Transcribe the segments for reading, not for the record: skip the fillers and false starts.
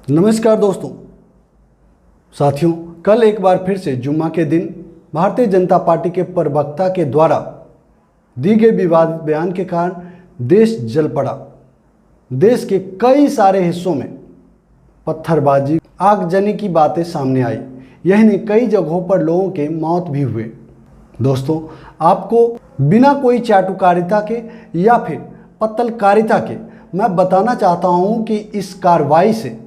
नमस्कार दोस्तों, साथियों, कल एक बार फिर से जुम्मा के दिन भारतीय जनता पार्टी के प्रवक्ता के द्वारा दी गई विवादित बयान के कारण देश जल पड़ा। देश के कई सारे हिस्सों में पत्थरबाजी, आगजनी की बातें सामने आई। यही नहीं, कई जगहों पर लोगों के मौत भी हुए। दोस्तों, आपको बिना कोई चाटुकारिता के या फिर पत्तलकारिता के मैं बताना चाहता हूं कि इस कार्रवाई से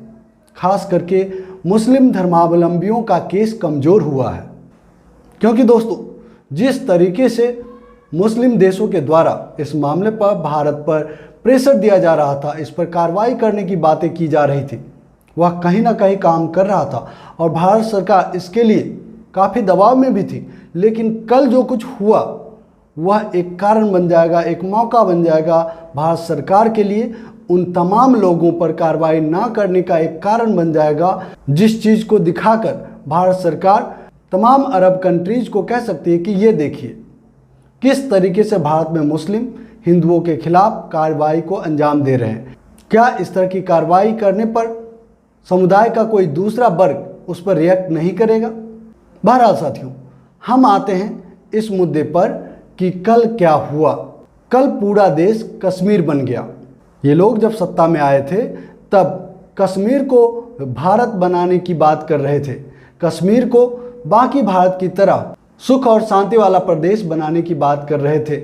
खास करके मुस्लिम धर्मावलंबियों का केस कमज़ोर हुआ है। क्योंकि दोस्तों, जिस तरीके से मुस्लिम देशों के द्वारा इस मामले पर भारत पर प्रेशर दिया जा रहा था, इस पर कार्रवाई करने की बातें की जा रही थी, वह कहीं ना कहीं काम कर रहा था और भारत सरकार इसके लिए काफ़ी दबाव में भी थी। लेकिन कल जो कुछ हुआ वह एक कारण बन जाएगा, एक मौका बन जाएगा भारत सरकार के लिए, उन तमाम लोगों पर कार्रवाई ना करने का एक कारण बन जाएगा, जिस चीज़ को दिखाकर भारत सरकार तमाम अरब कंट्रीज को कह सकती है कि ये देखिए किस तरीके से भारत में मुस्लिम हिंदुओं के खिलाफ कार्रवाई को अंजाम दे रहे हैं। क्या इस तरह की कार्रवाई करने पर समुदाय का कोई दूसरा वर्ग उस पर रिएक्ट नहीं करेगा? बहरहाल साथियों, हम आते हैं इस मुद्दे पर कि कल क्या हुआ। कल पूरा देश कश्मीर बन गया। ये लोग जब सत्ता में आए थे तब कश्मीर को भारत बनाने की बात कर रहे थे, कश्मीर को बाकी भारत की तरह सुख और शांति वाला प्रदेश बनाने की बात कर रहे थे।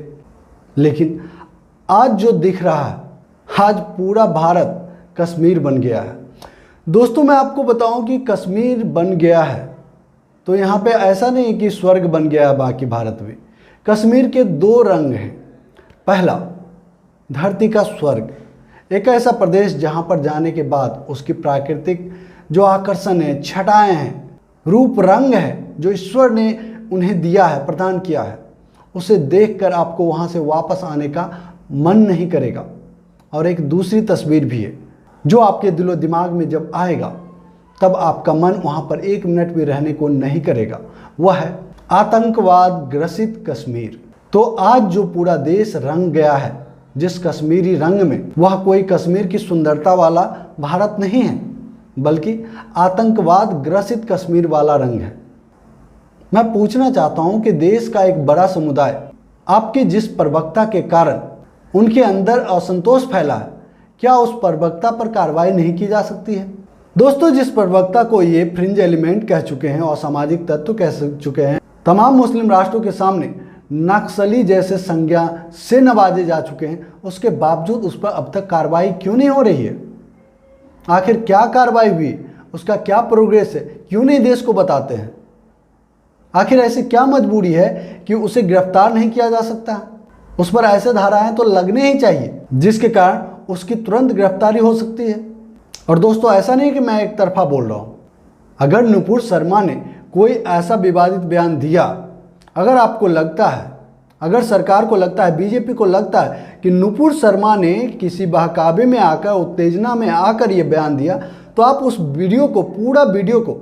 लेकिन आज जो दिख रहा है, आज पूरा भारत कश्मीर बन गया है। दोस्तों, मैं आपको बताऊं कि कश्मीर बन गया है तो यहाँ पे ऐसा नहीं कि स्वर्ग बन गया है बाकी भारत में। कश्मीर के दो रंग हैं। पहला, धरती का स्वर्ग, एक ऐसा प्रदेश जहाँ पर जाने के बाद उसकी प्राकृतिक जो आकर्षण है, छटाएं हैं, रूप रंग है जो ईश्वर ने उन्हें दिया है, प्रदान किया है, उसे देखकर आपको वहाँ से वापस आने का मन नहीं करेगा। और एक दूसरी तस्वीर भी है जो आपके दिलो दिमाग में जब आएगा तब आपका मन वहाँ पर एक मिनट भी रहने को नहीं करेगा, वह है आतंकवाद ग्रसित कश्मीर। तो आज जो पूरा देश रंग गया है जिस कश्मीरी रंग में, वह कोई कश्मीर की सुंदरता वाला भारत नहीं है, बल्कि आतंकवाद ग्रसित कश्मीर वाला रंग है। मैं पूछना चाहता हूं कि देश का एक बड़ा समुदाय आपके जिस प्रवक्ता के कारण उनके अंदर असंतोष फैला है, क्या उस प्रवक्ता पर कार्रवाई नहीं की जा सकती है? दोस्तों, जिस प्रवक्ता को ये फ्रिंज एलिमेंट कह चुके हैं और सामाजिक तत्व कह चुके हैं, तमाम मुस्लिम राष्ट्रों के सामने नक्सली जैसे संज्ञा से नवाजे जा चुके हैं, उसके बावजूद उस पर अब तक कार्रवाई क्यों नहीं हो रही है? आखिर क्या कार्रवाई हुई, उसका क्या प्रोग्रेस है, क्यों नहीं देश को बताते हैं? आखिर ऐसी क्या मजबूरी है कि उसे गिरफ्तार नहीं किया जा सकता? उस पर ऐसे धाराएं तो लगने ही चाहिए जिसके कारण उसकी तुरंत गिरफ्तारी हो सकती है। और दोस्तों, ऐसा नहीं कि मैं एक तरफा बोल रहा हूँ। अगर नुपुर शर्मा ने कोई ऐसा विवादित बयान दिया, अगर आपको लगता है, अगर सरकार को लगता है, बीजेपी को लगता है कि नुपुर शर्मा ने किसी बहकावे में आकर, उत्तेजना में आकर ये बयान दिया, तो आप उस वीडियो को, पूरा वीडियो को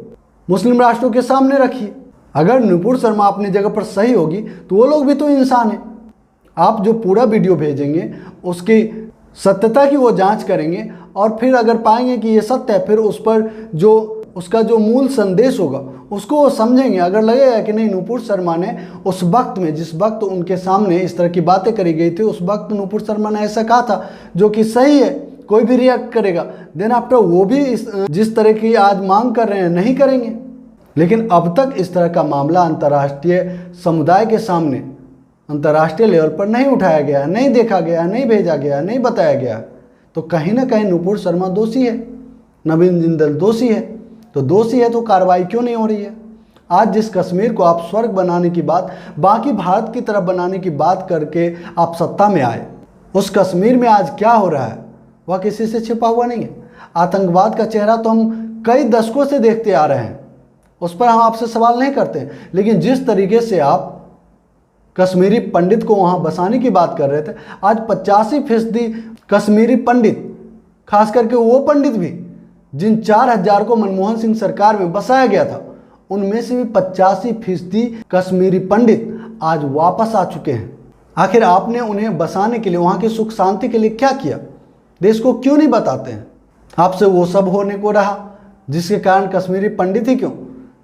मुस्लिम राष्ट्रों के सामने रखिए। अगर नुपुर शर्मा अपनी जगह पर सही होगी तो वो लोग भी तो इंसान हैं। आप जो पूरा वीडियो भेजेंगे उसकी सत्यता की वो जांच करेंगे और फिर अगर पाएंगे कि ये सत्य है, फिर उस पर जो उसका जो मूल संदेश होगा उसको वो समझेंगे। अगर लगेगा कि नहीं, नुपुर शर्मा ने उस वक्त में, जिस वक्त उनके सामने इस तरह की बातें करी गई थी, उस वक्त नुपुर शर्मा ने ऐसा कहा था जो कि सही है, कोई भी रिएक्ट करेगा, देन आफ्टर वो भी जिस तरह की आज मांग कर रहे हैं नहीं करेंगे। लेकिन अब तक इस तरह का मामला अंतर्राष्ट्रीय समुदाय के सामने, अंतर्राष्ट्रीय लेवल पर नहीं उठाया गया, नहीं देखा गया, नहीं भेजा गया, नहीं बताया गया। तो कहीं ना कहीं नुपुर शर्मा दोषी है, नवीन जिंदल दोषी है। तो दोषी है तो कार्रवाई क्यों नहीं हो रही है? आज जिस कश्मीर को आप स्वर्ग बनाने की बात, बाकी भारत की तरफ बनाने की बात करके आप सत्ता में आए, उस कश्मीर में आज क्या हो रहा है वह किसी से छिपा हुआ नहीं है। आतंकवाद का चेहरा तो हम कई दशकों से देखते आ रहे हैं, उस पर हम आपसे सवाल नहीं करते। लेकिन जिस तरीके से आप कश्मीरी पंडित को वहाँ बसाने की बात कर रहे थे, आज 85% कश्मीरी पंडित, खास करके वो पंडित भी जिन 4000 को मनमोहन सिंह सरकार में बसाया गया था, उनमें से भी 85% कश्मीरी पंडित आज वापस आ चुके हैं। आखिर आपने उन्हें बसाने के लिए, वहाँ की सुख शांति के लिए क्या किया? देश को क्यों नहीं बताते हैं? आपसे वो सब होने को रहा जिसके कारण कश्मीरी पंडित ही क्यों,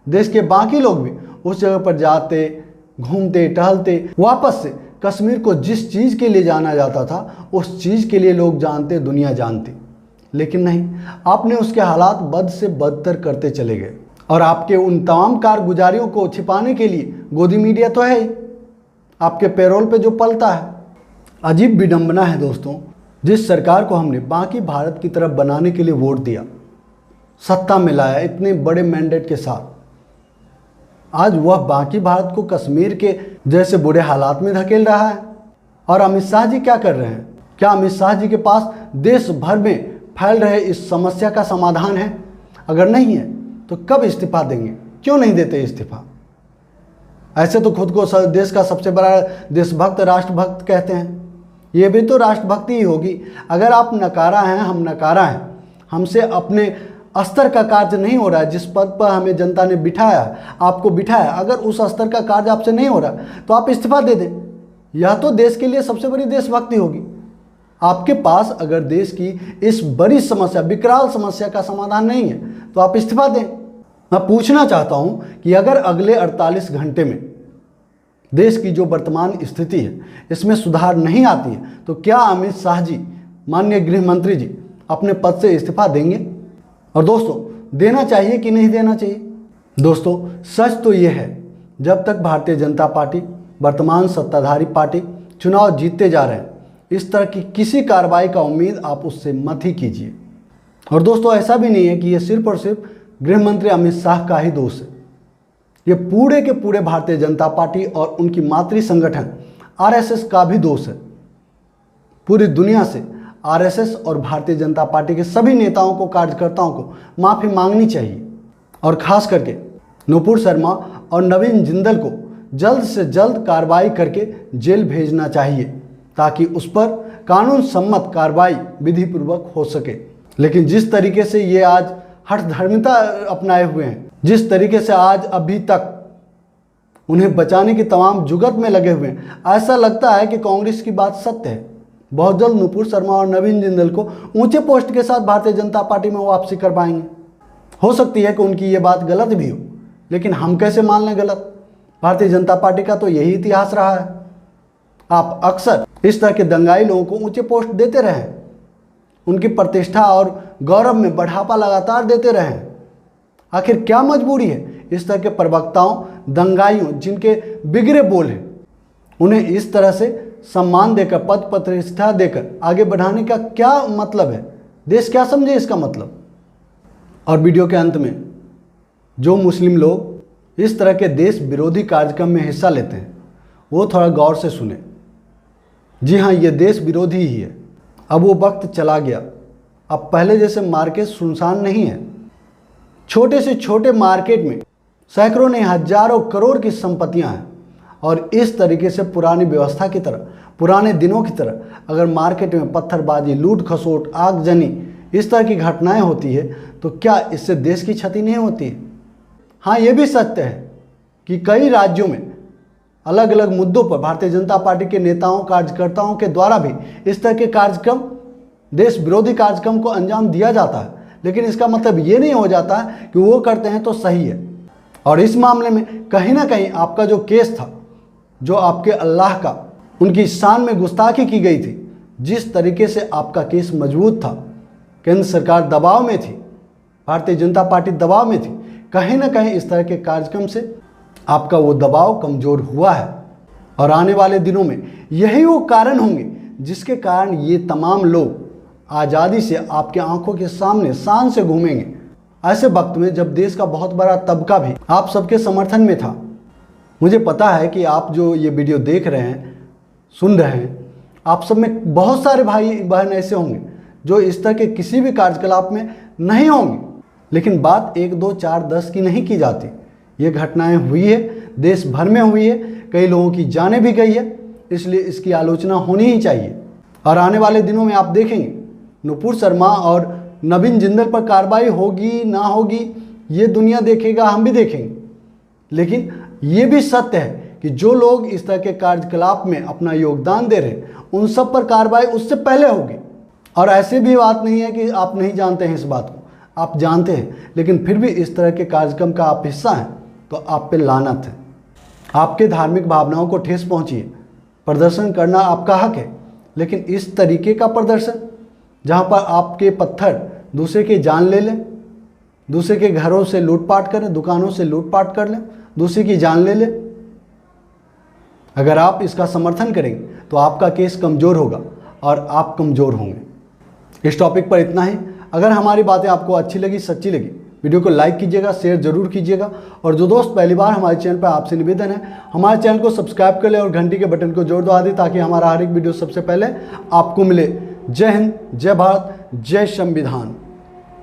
देश के बाकी लोग भी उस जगह पर जाते, घूमते, टहलते, वापस से कश्मीर को जिस चीज़ के लिए जाना जाता था उस चीज़ के लिए लोग जानते, दुनिया जानती। लेकिन नहीं, आपने उसके हालात बद से बदतर करते चले गए। और आपके उन तमाम कारगुजारियों को छिपाने के लिए गोदी मीडिया तो है ही, आपके पैरोल पे जो पलता है। अजीब विडंबना है दोस्तों, जिस सरकार को हमने बाकी भारत की तरफ बनाने के लिए वोट दिया, सत्ता में लाया इतने बड़े मैंडेट के साथ, आज वह बाकी भारत को कश्मीर के जैसे बुरे हालात में धकेल रहा है। और अमित शाह जी क्या कर रहे हैं? क्या अमित शाह जी के पास देश भर में फैल रहे इस समस्या का समाधान है? अगर नहीं है तो कब इस्तीफा देंगे? क्यों नहीं देते इस्तीफा? ऐसे तो खुद को देश का सबसे बड़ा देशभक्त, राष्ट्रभक्त कहते हैं, ये भी तो राष्ट्रभक्ति ही होगी। अगर आप नकारा हैं, हम नकारा हैं, हमसे अपने स्तर का कार्य नहीं हो रहा है, जिस पद पर हमें जनता ने बिठाया, आपको बिठाया, अगर उस स्तर का कार्य आपसे नहीं हो रहा तो आप इस्तीफा दे दें। यह तो देश के लिए सबसे बड़ी देशभक्ति होगी। आपके पास अगर देश की इस बड़ी समस्या, विकराल समस्या का समाधान नहीं है तो आप इस्तीफा दें। मैं पूछना चाहता हूं कि अगर अगले 48 घंटे में देश की जो वर्तमान स्थिति है इसमें सुधार नहीं आती है तो क्या अमित शाह जी, माननीय गृह मंत्री जी, अपने पद से इस्तीफा देंगे? और दोस्तों, देना चाहिए कि नहीं देना चाहिए? दोस्तों, सच तो ये है, जब तक भारतीय जनता पार्टी, वर्तमान सत्ताधारी पार्टी, चुनाव जीतते जा रहे हैं, इस तरह की किसी कार्रवाई का उम्मीद आप उससे मत ही कीजिए। और दोस्तों, ऐसा भी नहीं है कि ये सिर्फ और सिर्फ गृह मंत्री अमित शाह का ही दोष है, ये पूरे के पूरे भारतीय जनता पार्टी और उनकी मातृ संगठन आरएसएस का भी दोष है। पूरी दुनिया से आरएसएस और भारतीय जनता पार्टी के सभी नेताओं को, कार्यकर्ताओं को माफ़ी मांगनी चाहिए और खास करके नुपुर शर्मा और नवीन जिंदल को जल्द से जल्द कार्रवाई करके जेल भेजना चाहिए ताकि उस पर कानून सम्मत कार्रवाई विधिपूर्वक हो सके। लेकिन जिस तरीके से ये आज हठधर्मिता अपनाए हुए हैं, जिस तरीके से आज अभी तक उन्हें बचाने की तमाम जुगत में लगे हुए हैं, ऐसा लगता है कि कांग्रेस की बात सत्य है। बहुत जल्द नुपुर शर्मा और नवीन जिंदल को ऊंचे पोस्ट के साथ भारतीय जनता पार्टी में वापसी कर पाएंगे। हो सकती है कि उनकी ये बात गलत भी हो, लेकिन हम कैसे मान लें गलत? भारतीय जनता पार्टी का तो यही इतिहास रहा है। आप अक्सर इस तरह के दंगाई लोगों को ऊंचे पोस्ट देते रहे, उनकी प्रतिष्ठा और गौरव में बढ़ावा लगातार देते रहे। आखिर क्या मजबूरी है इस तरह के प्रवक्ताओं, दंगाइयों, जिनके बिगड़े बोल हैं, उन्हें इस तरह से सम्मान देकर, पद प्रतिष्ठा देकर आगे बढ़ाने का क्या मतलब है? देश क्या समझे इसका मतलब? और वीडियो के अंत में जो मुस्लिम लोग इस तरह के देश विरोधी कार्यक्रम में हिस्सा लेते हैं वो थोड़ा गौर से सुने। जी हाँ, ये देश विरोधी ही है। अब वो वक्त चला गया, अब पहले जैसे मार्केट सुनसान नहीं है। छोटे से छोटे मार्केट में सैकड़ों नहीं, हजारों करोड़ की संपत्तियां हैं और इस तरीके से पुरानी व्यवस्था की तरह, पुराने दिनों की तरह अगर मार्केट में पत्थरबाजी, लूट खसोट, आगजनी, इस तरह की घटनाएं होती है तो क्या इससे देश की क्षति नहीं होती है? हाँ, ये भी सत्य है कि कई राज्यों में अलग अलग मुद्दों पर भारतीय जनता पार्टी के नेताओं, कार्यकर्ताओं के द्वारा भी इस तरह के कार्यक्रम, देश विरोधी कार्यक्रम को अंजाम दिया जाता है। लेकिन इसका मतलब ये नहीं हो जाता है कि वो करते हैं तो सही है। और इस मामले में कहीं ना कहीं आपका जो केस था, जो आपके अल्लाह का, उनकी शान में गुस्ताखी की गई थी, जिस तरीके से आपका केस मजबूत था, केंद्र सरकार दबाव में थी, भारतीय जनता पार्टी दबाव में थी, कहीं ना कहीं इस तरह के कार्यक्रम से आपका वो दबाव कमज़ोर हुआ है। और आने वाले दिनों में यही वो कारण होंगे जिसके कारण ये तमाम लोग आज़ादी से आपके आंखों के सामने शान से घूमेंगे। ऐसे वक्त में जब देश का बहुत बड़ा तबका भी आप सबके समर्थन में था। मुझे पता है कि आप जो ये वीडियो देख रहे हैं, सुन रहे हैं, आप सब में बहुत सारे भाई बहन ऐसे होंगे जो इस तरह के किसी भी कार्यकलाप में नहीं होंगे। लेकिन बात 1, 2, 4, 10 की नहीं की जाती। ये घटनाएं हुई है, देश भर में हुई है, कई लोगों की जानें भी गई है, इसलिए इसकी आलोचना होनी ही चाहिए। और आने वाले दिनों में आप देखेंगे नुपुर शर्मा और नवीन जिंदल पर कार्रवाई होगी ना होगी, ये दुनिया देखेगा, हम भी देखेंगे। लेकिन ये भी सत्य है कि जो लोग इस तरह के कार्यकलाप में अपना योगदान दे रहे हैं उन सब पर कार्रवाई उससे पहले होगी। और ऐसे भी बात नहीं है कि आप नहीं जानते हैं इस बात को, आप जानते हैं, लेकिन फिर भी इस तरह के कार्यक्रम का आप हिस्सा हैं तो आप पे लानत है। आपके धार्मिक भावनाओं को ठेस पहुंची है। प्रदर्शन करना आपका हक है, लेकिन इस तरीके का प्रदर्शन जहां पर आपके पत्थर दूसरे की जान ले लें, दूसरे के घरों से लूटपाट करें, दुकानों से लूटपाट कर लें, दूसरे की जान ले लें, अगर आप इसका समर्थन करेंगे तो आपका केस कमज़ोर होगा और आप कमज़ोर होंगे। इस टॉपिक पर इतना ही। अगर हमारी बातें आपको अच्छी लगी, सच्ची लगी, वीडियो को लाइक कीजिएगा, शेयर जरूर कीजिएगा। और जो दोस्त पहली बार हमारे चैनल पर, आपसे निवेदन है हमारे चैनल को सब्सक्राइब कर ले और घंटी के बटन को जोर दबा दें ताकि हमारा हर एक वीडियो सबसे पहले आपको मिले। जय हिंद, जय भारत, जय संविधान।